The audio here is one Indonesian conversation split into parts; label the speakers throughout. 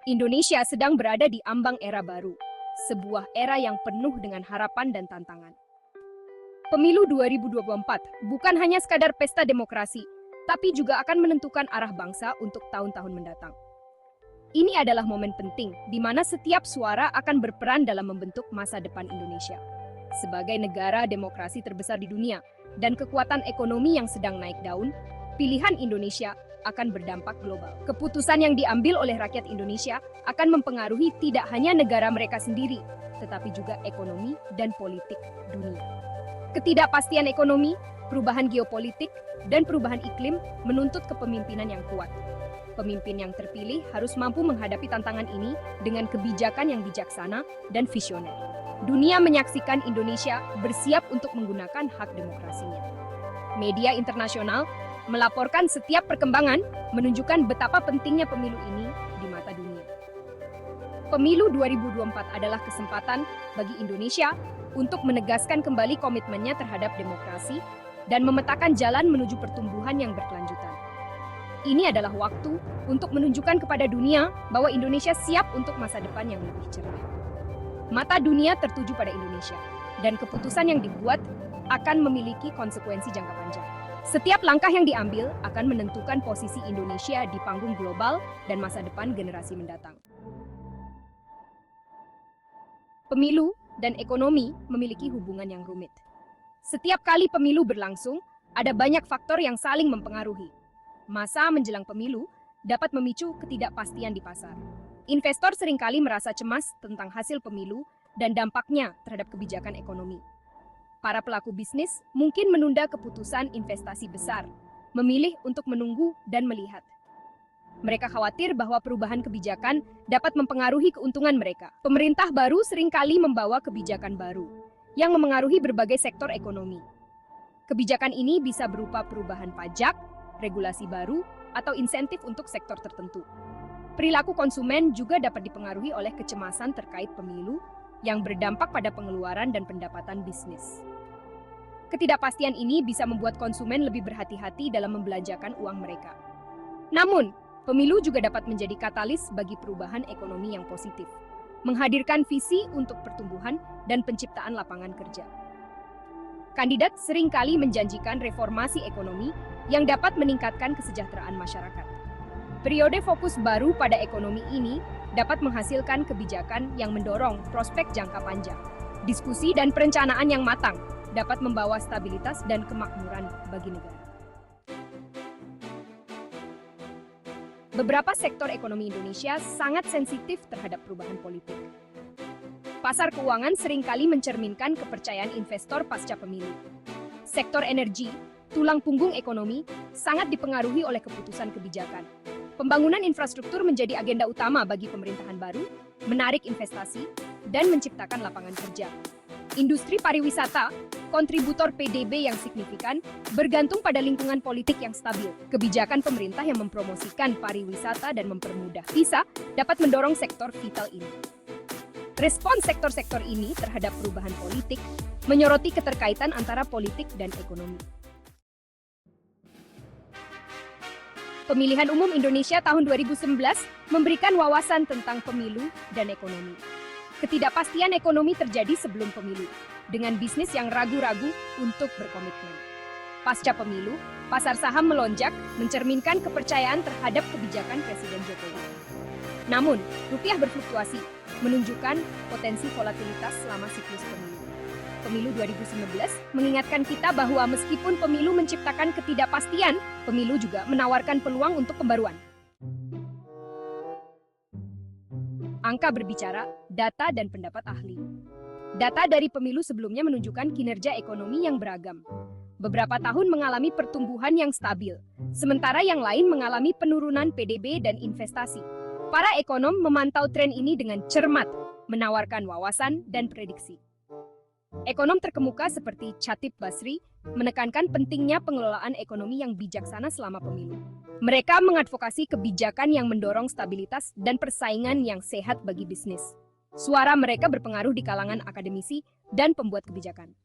Speaker 1: Indonesia sedang berada di ambang era baru, sebuah era yang penuh dengan harapan dan tantangan. Pemilu 2024 bukan hanya sekadar pesta demokrasi, tapi juga akan menentukan arah bangsa untuk tahun-tahun mendatang. Ini adalah momen penting di mana setiap suara akan berperan dalam membentuk masa depan Indonesia. Sebagai negara demokrasi terbesar di dunia dan kekuatan ekonomi yang sedang naik daun, pilihan Indonesia akan berdampak global. Keputusan yang diambil oleh rakyat Indonesia akan mempengaruhi tidak hanya negara mereka sendiri, tetapi juga ekonomi dan politik dunia. Ketidakpastian ekonomi, perubahan geopolitik, dan perubahan iklim menuntut kepemimpinan yang kuat. Pemimpin yang terpilih harus mampu menghadapi tantangan ini dengan kebijakan yang bijaksana dan visioner. Dunia menyaksikan Indonesia bersiap untuk menggunakan hak demokrasinya. Media internasional melaporkan setiap perkembangan, menunjukkan betapa pentingnya pemilu ini di mata dunia. Pemilu 2024 adalah kesempatan bagi Indonesia untuk menegaskan kembali komitmennya terhadap demokrasi dan memetakan jalan menuju pertumbuhan yang berkelanjutan. Ini adalah waktu untuk menunjukkan kepada dunia bahwa Indonesia siap untuk masa depan yang lebih cerah. Mata dunia tertuju pada Indonesia, dan keputusan yang dibuat akan memiliki konsekuensi jangka panjang. Setiap langkah yang diambil akan menentukan posisi Indonesia di panggung global dan masa depan generasi mendatang. Pemilu dan ekonomi memiliki hubungan yang rumit. Setiap kali pemilu berlangsung, ada banyak faktor yang saling mempengaruhi. Masa menjelang pemilu dapat memicu ketidakpastian di pasar. Investor seringkali merasa cemas tentang hasil pemilu dan dampaknya terhadap kebijakan ekonomi. Para pelaku bisnis mungkin menunda keputusan investasi besar, memilih untuk menunggu dan melihat. Mereka khawatir bahwa perubahan kebijakan dapat mempengaruhi keuntungan mereka. Pemerintah baru seringkali membawa kebijakan baru yang memengaruhi berbagai sektor ekonomi. Kebijakan ini bisa berupa perubahan pajak, regulasi baru, atau insentif untuk sektor tertentu. Perilaku konsumen juga dapat dipengaruhi oleh kecemasan terkait pemilu yang berdampak pada pengeluaran dan pendapatan bisnis. Ketidakpastian ini bisa membuat konsumen lebih berhati-hati dalam membelanjakan uang mereka. Namun, pemilu juga dapat menjadi katalis bagi perubahan ekonomi yang positif, menghadirkan visi untuk pertumbuhan dan penciptaan lapangan kerja. Kandidat seringkali menjanjikan reformasi ekonomi yang dapat meningkatkan kesejahteraan masyarakat. Periode fokus baru pada ekonomi ini dapat menghasilkan kebijakan yang mendorong prospek jangka panjang. Diskusi dan perencanaan yang matang dapat membawa stabilitas dan kemakmuran bagi negara. Beberapa sektor ekonomi Indonesia sangat sensitif terhadap perubahan politik. Pasar keuangan seringkali mencerminkan kepercayaan investor pasca pemilu. Sektor energi, tulang punggung ekonomi, sangat dipengaruhi oleh keputusan kebijakan. Pembangunan infrastruktur menjadi agenda utama bagi pemerintahan baru, menarik investasi, dan menciptakan lapangan kerja. Industri pariwisata, kontributor PDB yang signifikan, bergantung pada lingkungan politik yang stabil. Kebijakan pemerintah yang mempromosikan pariwisata dan mempermudah visa dapat mendorong sektor vital ini. Respons sektor-sektor ini terhadap perubahan politik menyoroti keterkaitan antara politik dan ekonomi. Pemilihan Umum Indonesia tahun 2019 memberikan wawasan tentang pemilu dan ekonomi. Ketidakpastian ekonomi terjadi sebelum pemilu, dengan bisnis yang ragu-ragu untuk berkomitmen. Pasca pemilu, pasar saham melonjak, mencerminkan kepercayaan terhadap kebijakan Presiden Jokowi. Namun, rupiah berfluktuasi, menunjukkan potensi volatilitas selama siklus pemilu. Pemilu 2019 mengingatkan kita bahwa meskipun pemilu menciptakan ketidakpastian, pemilu juga menawarkan peluang untuk pembaruan. Angka berbicara, data dan pendapat ahli. Data dari pemilu sebelumnya menunjukkan kinerja ekonomi yang beragam. Beberapa tahun mengalami pertumbuhan yang stabil, sementara yang lain mengalami penurunan PDB dan investasi. Para ekonom memantau tren ini dengan cermat, menawarkan wawasan dan prediksi. Ekonom terkemuka seperti Chatib Basri menekankan pentingnya pengelolaan ekonomi yang bijaksana selama pemilu. Mereka mengadvokasi kebijakan yang mendorong stabilitas dan persaingan yang sehat bagi bisnis. Suara mereka berpengaruh di kalangan akademisi dan pembuat kebijakan.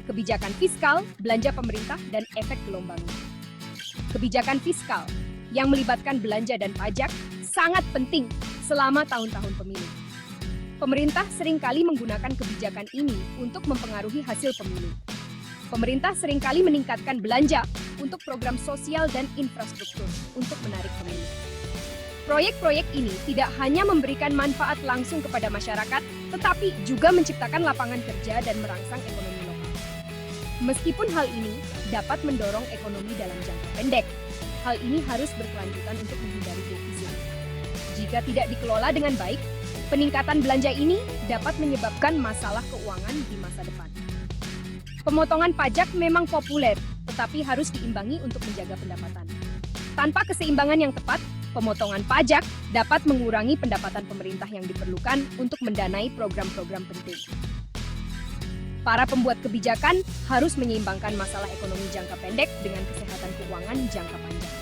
Speaker 1: Kebijakan fiskal, belanja pemerintah, dan efek gelombang. Kebijakan fiskal. yang melibatkan belanja dan pajak sangat penting selama tahun-tahun pemilu. Pemerintah seringkali menggunakan kebijakan ini untuk mempengaruhi hasil pemilu. Pemerintah seringkali meningkatkan belanja untuk program sosial dan infrastruktur untuk menarik pemilih. Proyek-proyek ini tidak hanya memberikan manfaat langsung kepada masyarakat, tetapi juga menciptakan lapangan kerja dan merangsang ekonomi lokal. Meskipun hal ini dapat mendorong ekonomi dalam jangka pendek, hal ini harus berkelanjutan untuk menghindari defisit. Jika tidak dikelola dengan baik, peningkatan belanja ini dapat menyebabkan masalah keuangan di masa depan. Pemotongan pajak memang populer, tetapi harus diimbangi untuk menjaga pendapatan. Tanpa keseimbangan yang tepat, pemotongan pajak dapat mengurangi pendapatan pemerintah yang diperlukan untuk mendanai program-program penting. Para pembuat kebijakan harus menyeimbangkan masalah ekonomi jangka pendek dengan kesehatan keuangan jangka panjang.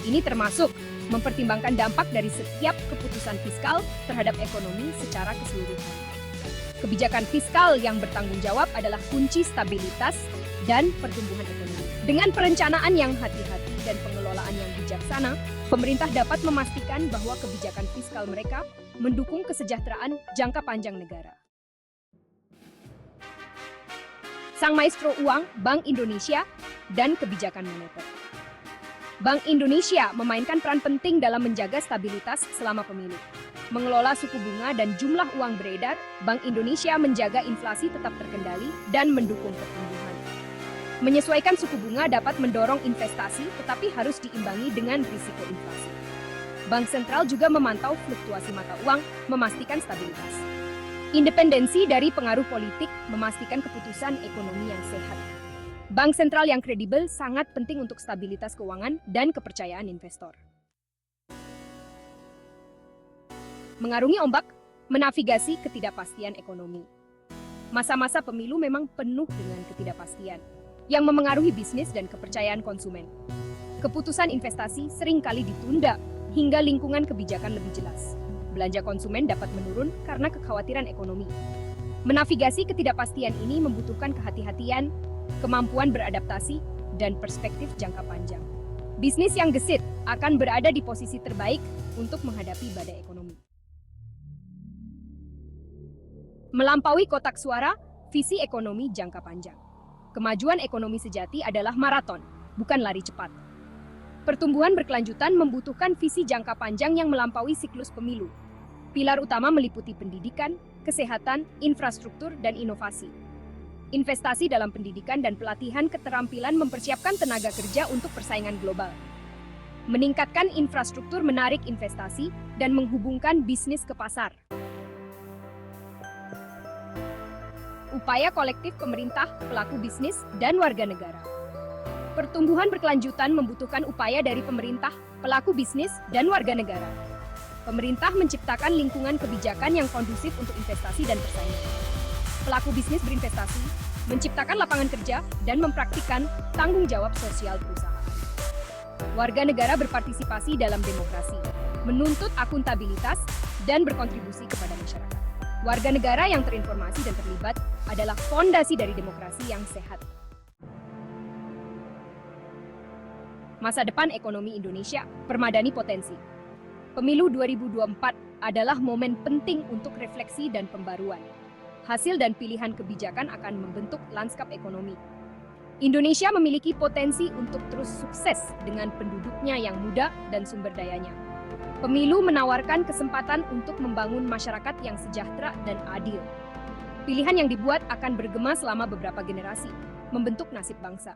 Speaker 1: Ini termasuk mempertimbangkan dampak dari setiap keputusan fiskal terhadap ekonomi secara keseluruhan. Kebijakan fiskal yang bertanggung jawab adalah kunci stabilitas dan pertumbuhan ekonomi. Dengan perencanaan yang hati-hati dan pengelolaan yang bijaksana, pemerintah dapat memastikan bahwa kebijakan fiskal mereka mendukung kesejahteraan jangka panjang negara. Sang maestro uang, Bank Indonesia, dan kebijakan moneter. Bank Indonesia memainkan peran penting dalam menjaga stabilitas selama pemilu. Mengelola suku bunga dan jumlah uang beredar, Bank Indonesia menjaga inflasi tetap terkendali dan mendukung pertumbuhan. Menyesuaikan suku bunga dapat mendorong investasi, tetapi harus diimbangi dengan risiko inflasi. Bank sentral juga memantau fluktuasi mata uang, memastikan stabilitas. Independensi dari pengaruh politik memastikan keputusan ekonomi yang sehat. Bank sentral yang kredibel sangat penting untuk stabilitas keuangan dan kepercayaan investor. Mengarungi ombak, menavigasi ketidakpastian ekonomi. Masa-masa pemilu memang penuh dengan ketidakpastian yang memengaruhi bisnis dan kepercayaan konsumen. Keputusan investasi seringkali ditunda hingga lingkungan kebijakan lebih jelas. Belanja konsumen dapat menurun karena kekhawatiran ekonomi. Menavigasi ketidakpastian ini membutuhkan kehati-hatian, kemampuan beradaptasi, dan perspektif jangka panjang. Bisnis yang gesit akan berada di posisi terbaik untuk menghadapi badai ekonomi. Melampaui kotak suara, visi ekonomi jangka panjang. Kemajuan ekonomi sejati adalah maraton, bukan lari cepat. Pertumbuhan berkelanjutan membutuhkan visi jangka panjang yang melampaui siklus pemilu. Pilar utama meliputi pendidikan, kesehatan, infrastruktur, dan inovasi. Investasi dalam pendidikan dan pelatihan keterampilan mempersiapkan tenaga kerja untuk persaingan global. Meningkatkan infrastruktur menarik investasi dan menghubungkan bisnis ke pasar. Upaya kolektif pemerintah, pelaku bisnis, dan warga negara. Pertumbuhan berkelanjutan membutuhkan upaya dari pemerintah, pelaku bisnis, dan warga negara. Pemerintah menciptakan lingkungan kebijakan yang kondusif untuk investasi dan persaingan. Pelaku bisnis berinvestasi, menciptakan lapangan kerja, dan mempraktikkan tanggung jawab sosial perusahaan. Warga negara berpartisipasi dalam demokrasi, menuntut akuntabilitas, dan berkontribusi kepada masyarakat. Warga negara yang terinformasi dan terlibat adalah fondasi dari demokrasi yang sehat. Masa depan ekonomi Indonesia, permadani potensi. Pemilu 2024 adalah momen penting untuk refleksi dan pembaruan. Hasil dan pilihan kebijakan akan membentuk lanskap ekonomi. Indonesia memiliki potensi untuk terus sukses dengan penduduknya yang muda dan sumber dayanya. Pemilu menawarkan kesempatan untuk membangun masyarakat yang sejahtera dan adil. Pilihan yang dibuat akan bergema selama beberapa generasi, membentuk nasib bangsa.